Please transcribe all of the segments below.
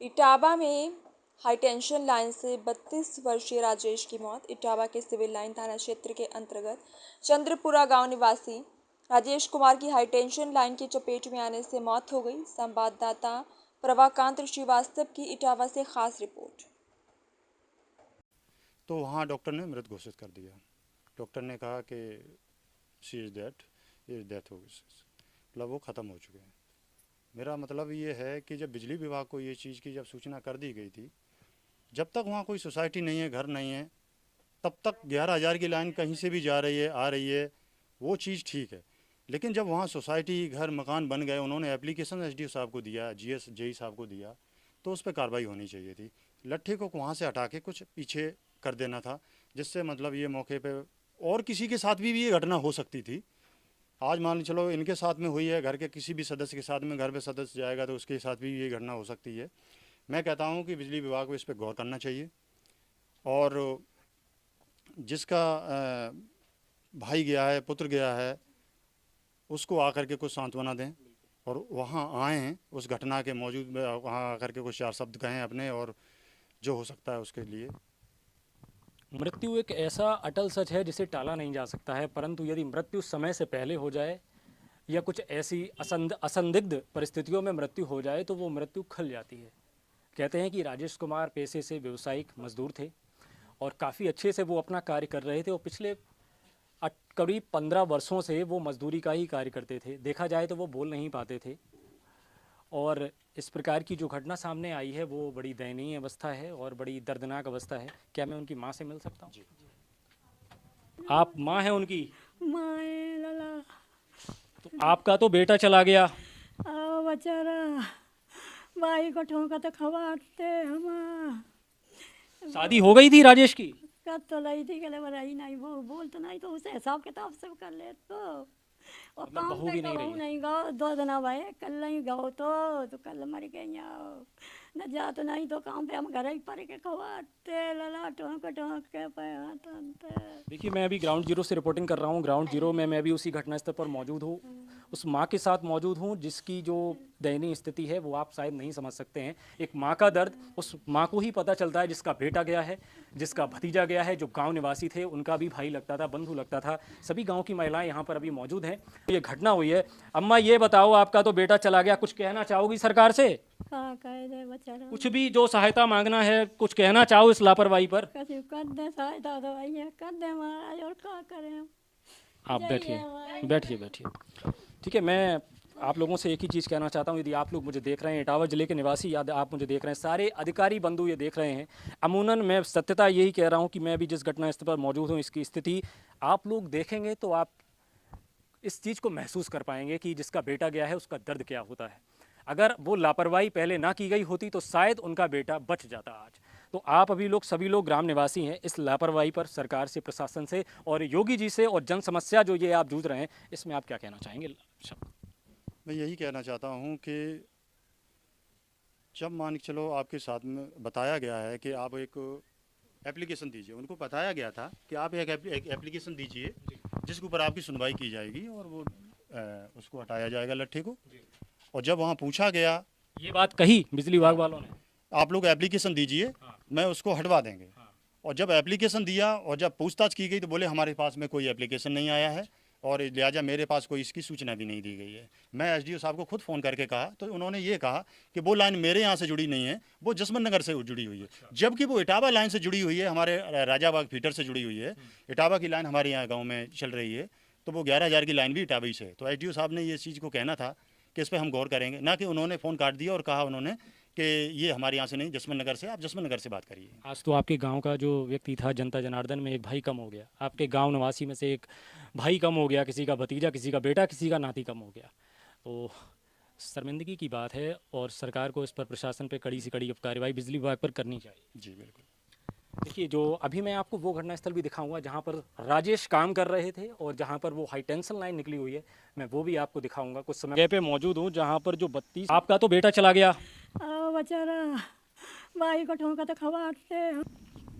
इटावा में high tension line से 32 वर्षीय राजेश की मौत। इटावा के सिविल लाइन थाना क्षेत्र के अंतर्गत चंद्रपुरा गांव निवासी राजेश कुमार की हाईटेंशन लाइन की चपेट में आने से मौत हो गई। संवाददाता प्रभाकांत श्रीवास्तव की इटावा से खास रिपोर्ट। तो वहाँ डॉक्टर ने मृत घोषित कर दिया। डॉक्टर ने कहा कि शी इज़ डेथ, ये डेथ हो गई, मतलब वो ख़त्म हो चुके हैं। मेरा मतलब ये है कि जब बिजली विभाग को ये चीज़ की जब सूचना कर दी गई थी, जब तक वहाँ कोई सोसाइटी नहीं है, घर नहीं है, तब तक 11,000 की लाइन कहीं से भी जा रही है, आ रही है, वो चीज़ ठीक है। लेकिन जब वहाँ सोसाइटी, घर, मकान बन गए, उन्होंने एप्लीकेशन एसडीओ साहब को दिया, जीएस जेई साहब को दिया, तो उस पर कार्रवाई होनी चाहिए थी। लट्ठे को वहाँ से हटा के कुछ पीछे कर देना था, जिससे मतलब ये मौके पे और किसी के साथ भी ये घटना हो सकती थी। आज मान चलो इनके साथ में हुई है, घर के किसी भी सदस्य के साथ में, घर पे सदस्य जाएगा तो उसके साथ भी ये घटना हो सकती है। मैं कहता हूँ कि बिजली विभाग को इस पर गौर करना चाहिए और जिसका भाई गया है, पुत्र गया है, उसको आकर के कुछ सांत्वना दें और वहाँ आएँ, उस घटना के मौजूद में वहाँ आकर के कुछ 4 शब्द कहें अपने, और जो हो सकता है उसके लिए। मृत्यु एक ऐसा अटल सच है जिसे टाला नहीं जा सकता है, परंतु यदि मृत्यु समय से पहले हो जाए या कुछ ऐसी असंदिग्ध परिस्थितियों में मृत्यु हो जाए तो वो मृत्यु खल जाती है। कहते हैं कि राजेश कुमार पेशे से व्यावसायिक मजदूर थे और काफ़ी अच्छे से वो अपना कार्य कर रहे थे और पिछले करीब 15 वर्षों से वो मजदूरी का ही कार्य करते थे। देखा जाए तो वो बोल नहीं पाते थे और इस प्रकार की जो घटना सामने आई है वो बड़ी दयनीय अवस्था है और बड़ी दर्दनाक अवस्था है। क्या मैं उनकी माँ से मिल सकता हूँ? आप माँ हैं उनकी? माँ है लला। तो आपका तो बेटा चला गया। आओ बेचारा भाई को ठोका तो खवाते हम। शादी हो गई थी राजेश की? कर तो लाई थी के बराई नहीं, वो बोल तो नहीं, तो उसे हिसाब किताब सब कर ले तो। और मतलब काम बहू पे भी नहीं कहूँ रही? नहीं गाओ 2 दिन भाई, कल नहीं गाओ तो कल मर गई आओ न जा तो नहीं तो काम पे हम घर ही पर के खवाते लला ठोक के पे देखिए, मैं अभी ग्राउंड जीरो से रिपोर्टिंग कर रहा हूँ। ग्राउंड जीरो में मैं भी उसी घटनास्थल पर मौजूद हूँ, उस माँ के साथ मौजूद हूँ जिसकी जो दयनीय स्थिति है वो आप शायद नहीं समझ सकते हैं। एक माँ का दर्द उस माँ को ही पता चलता है जिसका बेटा गया है, जिसका भतीजा गया है, जो गांव निवासी थे, उनका भी भाई लगता था, बंधु लगता था। सभी गांव की महिलाएं यहाँ पर अभी मौजूद हैं। ये घटना हुई है। अम्मा ये बताओ, आपका तो बेटा चला गया, कुछ कहना चाहोगी सरकार से? हाँ कह दे बेचारा, कुछ भी जो सहायता मांगना है, कुछ कहना चाहो इस लापरवाही पर? कैसे कर दे सहायता तो भाई है, कर दे महाराज, और क्या करें हम। आप बैठिए बैठिए बैठिए। ठीक है, मैं आप लोगों से एक ही चीज़ कहना चाहता हूँ, यदि आप लोग मुझे देख रहे हैं, इटावा ज़िले के निवासी याद आप मुझे देख रहे हैं, सारे अधिकारी बंधु ये देख रहे हैं, अमूनन मैं सत्यता यही कह रहा हूँ कि मैं भी जिस घटना स्थल पर मौजूद हूँ, इसकी स्थिति आप लोग देखेंगे तो आप इस चीज़ को महसूस कर पाएंगे कि जिसका बेटा गया है उसका दर्द क्या होता है। अगर वो लापरवाही पहले ना की गई होती तो शायद उनका बेटा बच जाता आज। तो आप अभी लोग सभी लोग ग्राम निवासी हैं, इस लापरवाही पर सरकार से, प्रशासन से और योगी जी से और जन समस्या जो ये आप जूझ रहे हैं, इसमें आप क्या कहना चाहेंगे? मैं यही कहना चाहता हूँ कि जब मान के चलो आपके साथ में बताया गया है कि आप एक एप्लीकेशन दीजिए, उनको बताया गया था कि आप एक एप्लीकेशन दीजिए जिसके ऊपर आपकी सुनवाई की जाएगी और वो उसको हटाया जाएगा लट्ठे को। और जब वहाँ पूछा गया, ये बात कही बिजली विभाग वालों ने, आप लोग एप्लीकेशन दीजिए, मैं उसको हटवा देंगे। और जब एप्लीकेशन दिया और जब पूछताछ की गई तो बोले हमारे पास में कोई एप्लीकेशन नहीं आया है और लिहाजा मेरे पास कोई इसकी सूचना भी नहीं दी गई है। मैं एसडीओ साहब को खुद फ़ोन करके कहा तो उन्होंने ये कहा कि वो लाइन मेरे यहाँ से जुड़ी नहीं है, वो जसवंत नगर से जुड़ी हुई है, जबकि वो इटावा लाइन से जुड़ी हुई है, हमारे राजाबाग फीटर से जुड़ी हुई है। इटावा की लाइन हमारे यहाँ गाँव में चल रही है, तो वो 11,000 की लाइन भी इटावा ही से है। तो एसडीओ साहब ने ये चीज़ को कहना था कि इस पर हम गौर करेंगे, ना कि उन्होंने फ़ोन काट दिया और कहा उन्होंने कि ये हमारे यहाँ से नहीं, जसवंत नगर से, आप जसवंत नगर से बात करिए। आज तो आपके गांव का जो व्यक्ति था, जनता जनार्दन में एक भाई कम हो गया, आपके गांव निवासी में से एक भाई कम हो गया, किसी का भतीजा, किसी का बेटा, किसी का नाती कम हो गया। तो शर्मिंदगी की बात है और सरकार को इस पर, प्रशासन पर कड़ी से कड़ी कार्रवाई बिजली विभाग पर करनी चाहिए। जी बिल्कुल। देखिए, जो अभी मैं आपको वो घटनास्थल भी दिखाऊंगा जहाँ पर राजेश काम कर रहे थे और जहाँ पर वो हाई टेंशन लाइन निकली हुई है, मैं वो भी आपको दिखाऊंगा। कुछ समय पे मौजूद हूँ जहाँ पर जो 32, आपका तो बेटा चला गया। आओ बेचारा भाई को ठोका तो खवाते।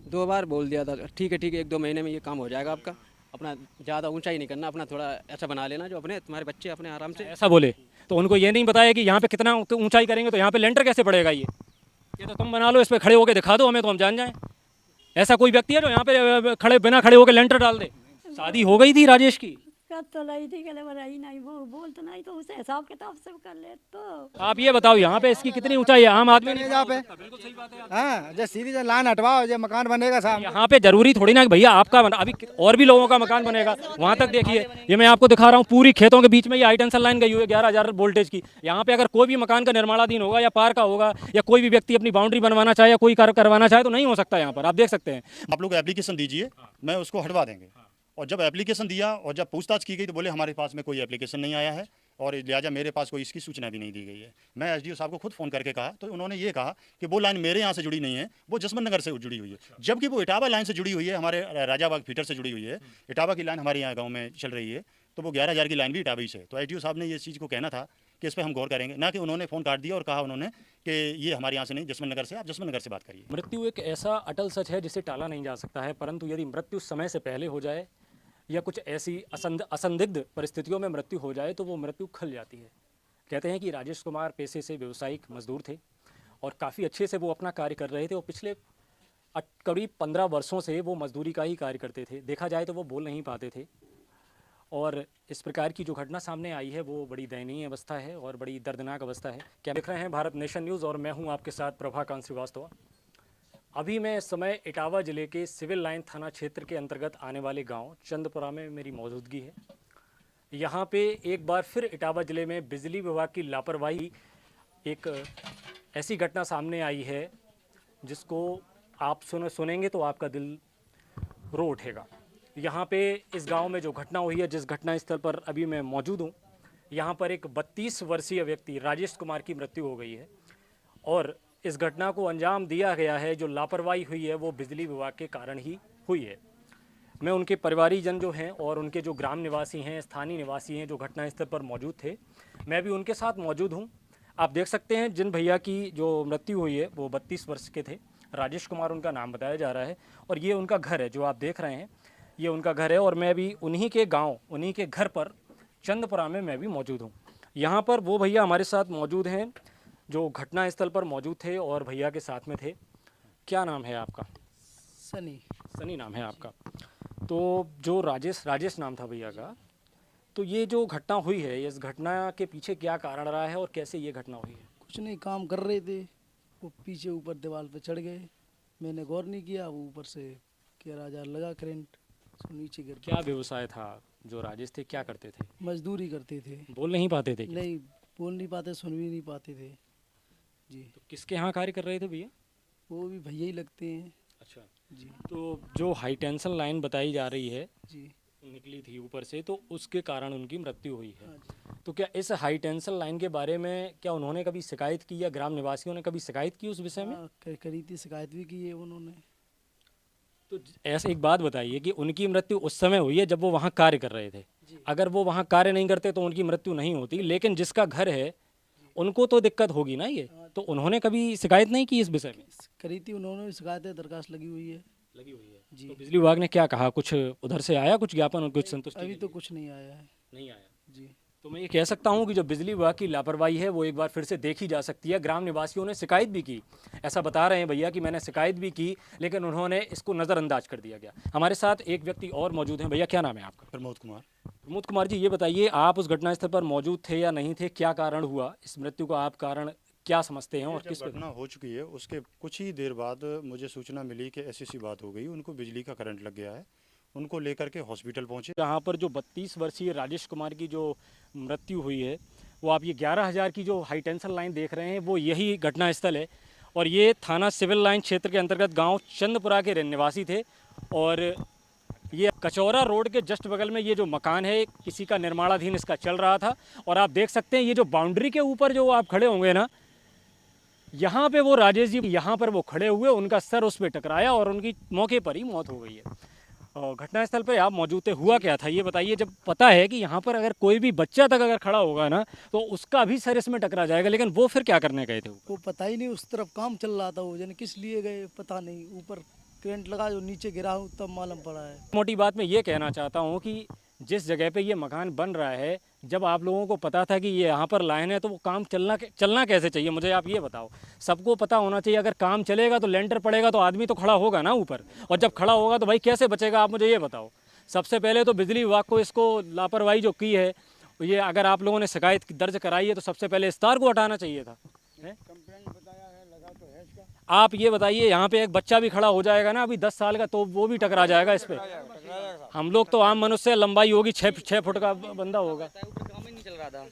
2 बार बोल दिया था, ठीक है 1-2 महीने में ये काम हो जाएगा आपका, अपना ज़्यादा ऊंचाई नहीं करना, अपना थोड़ा ऐसा बना लेना जो अपने तुम्हारे बच्चे अपने आराम से। ऐसा बोले तो उनको ये नहीं बताया कि यहाँ पे कितना ऊंचाई करेंगे तो यहाँ पे लेंटर कैसे पड़ेगा ये? ये तो तुम बना लो, इस पे खड़े होकर दिखा दो हमें, तो हम जान जाएं। ऐसा कोई व्यक्ति है जो यहाँ पे खड़े बिना खड़े होकर लेंटर डाल दे? शादी हो गई थी राजेश की, कर तो लाई थी, कहले बनाई नहीं, वो बोल तो नहीं, तो उसे हिसाब किताब से कर ले तो। आप ये बताओ यहाँ पे इसकी कितनी ऊंचाई है? आम आदमी नहीं जहाँ पे हाँ, जो सीधी जो लाइन हटवाओ, जो मकान बनेगा साहब। यहाँ पे जरूरी थोड़ी ना कि भैया आपका अभी और भी लोगों का मकान बनेगा। वहाँ तक देखिए, ये मैं आपको दिखा रहा हूँ, पूरी खेतों के बीच में ये हाई टेंशन लाइन गई हुई है 11,000 वोल्टेज की। यहाँ पे अगर कोई भी मकान का निर्माणाधीन होगा या पार का होगा या कोई भी व्यक्ति अपनी बाउंड्री बनवाना चाहे या कोई कार्य करवाना चाहे तो नहीं हो सकता। यहाँ पर आप देख सकते हैं। आप लोग एप्लीकेशन दीजिए, मैं उसको हटवा देंगे। और जब एप्लीकेशन दिया और जब पूछताछ की गई तो बोले हमारे पास में कोई एप्लीकेशन नहीं आया है और लिहाजा मेरे पास कोई इसकी सूचना भी नहीं दी गई है। मैं एसडीओ साहब को खुद फ़ोन करके कहा तो उन्होंने ये कहा कि वो लाइन मेरे यहाँ से जुड़ी नहीं है, वो जसवंत नगर से जुड़ी हुई है, जबकि वो इटावा लाइन से जुड़ी हुई है, हमारे राजाबाग फीटर से जुड़ी हुई है। इटावा की लाइन हमारे यहाँ गाँव में चल रही है, तो वो 11,000 की लाइन भी इटावा ही से। तो एसडीओ साहब ने ये चीज़ को कहना था कि इस पर हम गौर करेंगे, ना कि उन्होंने फ़ोन काट दिया और कहा उन्होंने कि ये हमारे यहाँ से नहीं, जसवंत नगर से, आप जसवंत नगर से बात करिए। मृत्यु एक ऐसा अटल सच है जिसे टाला नहीं जा सकता है, परंतु यदि मृत्यु समय से पहले हो जाए या कुछ ऐसी असंदिग्ध परिस्थितियों में मृत्यु हो जाए तो वो मृत्यु खल जाती है। कहते हैं कि राजेश कुमार पेशे से व्यावसायिक मजदूर थे और काफ़ी अच्छे से वो अपना कार्य कर रहे थे और पिछले करीब 15 वर्षों से वो मजदूरी का ही कार्य करते थे। देखा जाए तो वो बोल नहीं पाते थे और इस प्रकार की जो घटना सामने आई है वो बड़ी दयनीय अवस्था है और बड़ी दर्दनाक अवस्था है। क्या देख रहे हैं भारत नेशन न्यूज़ और मैं हूँ आपके साथ प्रभाकांत श्रीवास्तव। अभी मैं इस समय इटावा ज़िले के सिविल लाइन थाना क्षेत्र के अंतर्गत आने वाले गांव चंदपुरा में मेरी मौजूदगी है। यहाँ पे एक बार फिर इटावा ज़िले में बिजली विभाग की लापरवाही, एक ऐसी घटना सामने आई है जिसको आप सुनेंगे तो आपका दिल रो उठेगा। यहाँ पे इस गांव में जो घटना हुई है, जिस घटना स्थल पर अभी मैं मौजूद हूँ, यहाँ पर एक 32 वर्षीय व्यक्ति राजेश कुमार की मृत्यु हो गई है और इस घटना को अंजाम दिया गया है, जो लापरवाही हुई है वो बिजली विभाग के कारण ही हुई है। मैं उनके परिवारीजन जो हैं और उनके जो ग्राम निवासी हैं, स्थानीय निवासी हैं जो घटनास्थल पर मौजूद थे, मैं भी उनके साथ मौजूद हूं। आप देख सकते हैं जिन भैया की जो मृत्यु हुई है वो 32 वर्ष के थे, राजेश कुमार उनका नाम बताया जा रहा है और ये उनका घर है जो आप देख रहे हैं, ये उनका घर है और मैं भी उन्हीं के गाँव, उन्हीं के घर पर चंदपुरा में मैं भी मौजूद हूँ। यहाँ पर वो भैया हमारे साथ मौजूद हैं जो घटना स्थल पर मौजूद थे और भैया के साथ में थे। क्या नाम है आपका? सनी। सनी नाम है आपका। तो जो राजेश नाम था भैया का, तो ये जो घटना हुई है, इस घटना के पीछे क्या कारण रहा है और कैसे ये घटना हुई है? कुछ नहीं, काम कर रहे थे, वो पीछे ऊपर दीवार पे चढ़ गए, मैंने गौर नहीं किया, वो ऊपर से 11,000 लगा करंट, तो नीचे गिर। क्या व्यवसाय था जो राजेश थे, क्या करते थे? मजदूरी करते थे। बोल नहीं पाते थे? नहीं बोल नहीं पाते, सुन भी नहीं पाते थे जी। तो किसके यहाँ कार्य कर रहे थे भैया? वो भी भैया ही लगते हैं। अच्छा जी। तो जो हाई टेंशन लाइन बताई जा रही है जी निकली थी ऊपर से, तो उसके कारण उनकी मृत्यु हुई है। हाँ जी। तो क्या इस हाई टेंशन लाइन के बारे में क्या उन्होंने कभी शिकायत की या ग्राम निवासियों ने कभी शिकायत की उस विषय में? हाँ, करी थी, शिकायत भी की है उन्होंने। तो ऐसे एक बात बताइए कि उनकी मृत्यु उस समय हुई है जब वो वहाँ कार्य कर रहे थे। अगर वो वहाँ कार्य नहीं करते तो उनकी मृत्यु नहीं होती, लेकिन जिसका घर है उनको तो दिक्कत होगी ना ये। तो उन्होंने कभी शिकायत नहीं की इस विषय में? करी थी उन्होंने भी, शिकायत है, दरखास्त लगी हुई है। लगी हुई है जी। तो बिजली विभाग ने क्या कहा? कुछ उधर से आया कुछ ज्ञापन और कुछ संतुष्टि? अभी तो कुछ नहीं आया है। नहीं आया। जी। तो मैं ये कह सकता हूँ कि जो बिजली विभाग की लापरवाही है वो एक बार फिर से देखी जा सकती है। ग्राम निवासियों ने शिकायत भी की, ऐसा बता रहे हैं भैया कि मैंने शिकायत भी की, लेकिन उन्होंने इसको नज़रअंदाज कर दिया गया। हमारे साथ एक व्यक्ति और मौजूद हैं। भैया क्या नाम है आपका? प्रमोद कुमार। प्रमोद कुमार जी, ये बताइए आप उस घटनास्थल पर मौजूद थे या नहीं थे? क्या कारण हुआ इस मृत्यु का? आप कारण क्या समझते हैं और जब किस घटना हो चुकी है उसके कुछ ही देर बाद मुझे सूचना मिली कि ऐसी सी बात हो गई, उनको बिजली का करंट लग गया है, उनको लेकर के हॉस्पिटल पहुंचे। यहाँ पर जो 32 वर्षीय राजेश कुमार की जो मृत्यु हुई है, वो आप ये 11,000 की जो हाई टेंशन लाइन देख रहे हैं वो यही घटना स्थल है और ये थाना सिविल लाइन क्षेत्र के अंतर्गत गांव चंदपुरा के निवासी थे और ये कचौरा रोड के जस्ट बगल में ये जो मकान है किसी का निर्माणाधीन इसका चल रहा था और आप देख सकते हैं ये जो बाउंड्री के ऊपर जो आप खड़े होंगे ना, यहाँ पे वो राजेश जी यहाँ पर वो खड़े हुए, उनका सर उस पर टकराया और उनकी मौके पर ही मौत हो गई है। और घटनास्थल पर आप मौजूद थे, हुआ क्या था ये बताइए? जब पता है कि यहाँ पर अगर कोई भी बच्चा तक अगर खड़ा होगा ना तो उसका भी सर इसमें टकरा जाएगा, लेकिन वो फिर क्या करने गए थे? वो पता ही नहीं, उस तरफ काम चल रहा था, वो जाने किस लिए गए पता नहीं, ऊपर करंट लगा जो नीचे गिरा हूँ तब मालूम पड़ा है। मोटी बात मैं ये कहना चाहता हूँ कि जिस जगह पे ये मकान बन रहा है, जब आप लोगों को पता था कि ये यहाँ पर लाइन है तो वो काम चलना कैसे चाहिए, मुझे आप ये बताओ। सबको पता होना चाहिए अगर काम चलेगा तो लेंटर पड़ेगा तो आदमी तो खड़ा होगा ना ऊपर, और जब खड़ा होगा तो भाई कैसे बचेगा, आप मुझे ये बताओ। सबसे पहले तो बिजली विभाग को इसको लापरवाही जो की है, ये अगर आप लोगों ने शिकायत दर्ज कराई है तो सबसे पहले इस तार को हटाना चाहिए था। आप ये बताइए, यहाँ पे एक बच्चा भी खड़ा हो जाएगा ना अभी 10 साल का, तो वो भी टकरा जाएगा इस पे। हम लोग तो आम मनुष्य, लंबाई होगी 6 फुट का बंदा होगा। ऊपर काम ही नहीं चल रहा था,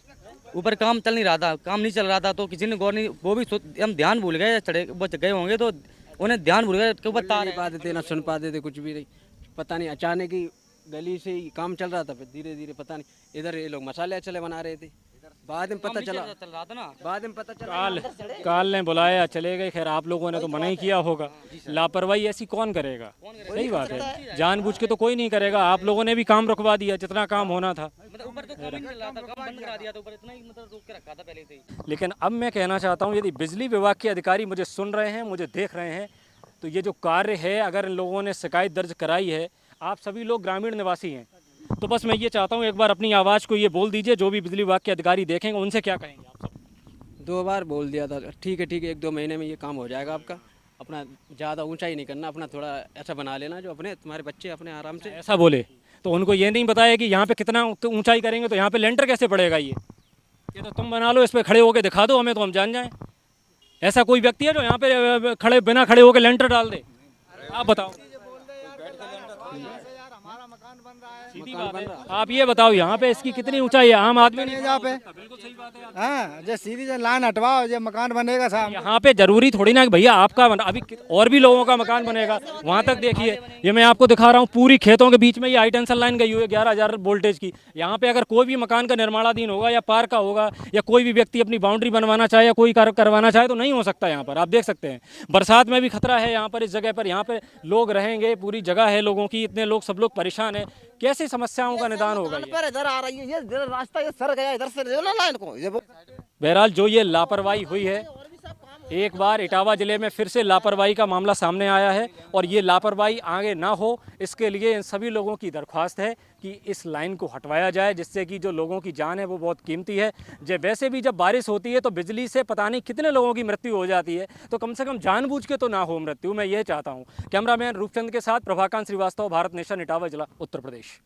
ऊपर काम चल नहीं रहा था, काम नहीं चल रहा था तो किसी ने गौर नहीं, वो भी हम ध्यान भूल गए, चढ़े बच गए होंगे तो उन्हें ध्यान भूल गए के ऊपर तार नहीं पाते थे, ना सुन पाते थे, कुछ भी नहीं। पता नहीं अचानक ही गली से ही काम चल रहा था, फिर धीरे धीरे पता नहीं इधर ये लोग मसाले अचले बना रहे थे, बाद में पता चला, चल रहा था ना। बाद में पता चला काल ने बुलाया, चले गए। खैर आप लोगों ने तो मना ही किया होगा। लापरवाही ऐसी कौन करेगा? सही बात है, जानबूझ के तो कोई नहीं करेगा। आप लोगों ने भी काम रुकवा दिया जितना काम होना था। मतलब ऊपर तो काम ही नहीं चल रहा था, काम बंद करा दिया था ऊपर, इतना ही मतलब रोक के रखा था पहले से ही। लेकिन अब मैं कहना चाहता हूँ, यदि बिजली विभाग के अधिकारी मुझे सुन रहे हैं, मुझे देख रहे हैं, तो ये जो कार्य है, अगर इन लोगों ने शिकायत दर्ज कराई है, आप सभी लोग ग्रामीण निवासी हैं, तो बस मैं ये चाहता हूँ एक बार अपनी आवाज़ को ये बोल दीजिए, जो भी बिजली विभाग के अधिकारी देखेंगे उनसे क्या कहेंगे आप सब? 2 बार बोल दिया था, ठीक है 1-2 महीने में ये काम हो जाएगा आपका। अपना ज़्यादा ऊंचाई नहीं करना, अपना थोड़ा ऐसा बना लेना जो अपने तुम्हारे बच्चे अपने आराम से। ऐसा बोले तो उनको ये नहीं बताया कि यहाँ पे कितना ऊंचाई करेंगे तो यहाँ पे लेंटर कैसे पड़ेगा। ये तो तुम बना लो, इस पर खड़े होकर दिखा दो हमें, तो हम जान जाएं। ऐसा कोई व्यक्ति है जो यहाँ पे खड़े बिना खड़े होकर लेंटर डाल दे? आप बताओ। सीधी बात है। आप ये बताओ यहाँ पे इसकी कितनी ऊंचाई है? आम आदमी नहीं यहाँ पे हाँ, जो सीधी जो लाइन हटवाओ, जो मकान बनेगा साहब। यहाँ पे जरूरी थोड़ी ना कि भैया आपका अभी और भी लोगों का मकान बनेगा। वहाँ तक देखिए, ये मैं आपको दिखा रहा हूँ, पूरी खेतों के बीच में ये हाई टेंशन लाइन गई हुई है 11,000 वोल्टेज की। यहाँ पे अगर कोई भी मकान का निर्माणाधीन होगा या पार्क का होगा, या कोई भी व्यक्ति अपनी बाउंड्री बनवाना चाहे या कोई कार्य करवाना चाहे तो नहीं हो सकता। यहाँ पर आप देख सकते हैं बरसात में भी खतरा है यहाँ पर, इस जगह पर। यहाँ पे लोग रहेंगे, पूरी जगह है लोगों की, इतने लोग, सब लोग परेशान है। कैसी समस्याओं का निदान होगा? ये इधर आ रही है, ये रास्ता ये सर गया इधर से, लाइन को ये बहरहाल जो ये लापरवाही हुई है, एक बार इटावा जिले में फिर से लापरवाही का मामला सामने आया है, और ये लापरवाही आगे ना हो इसके लिए इन सभी लोगों की दरख्वास्त है कि इस लाइन को हटवाया जाए, जिससे कि जो लोगों की जान है वो बहुत कीमती है। वैसे भी जब बारिश होती है तो बिजली से पता नहीं कितने लोगों की मृत्यु हो जाती है, तो कम से कम जानबूझ के तो ना हो मृत्यु, मैं ये चाहता हूँ। कैमरामैन रूपचंद के साथ प्रभाकांत श्रीवास्तव, भारत नेशन, इटावा जिला, उत्तर प्रदेश।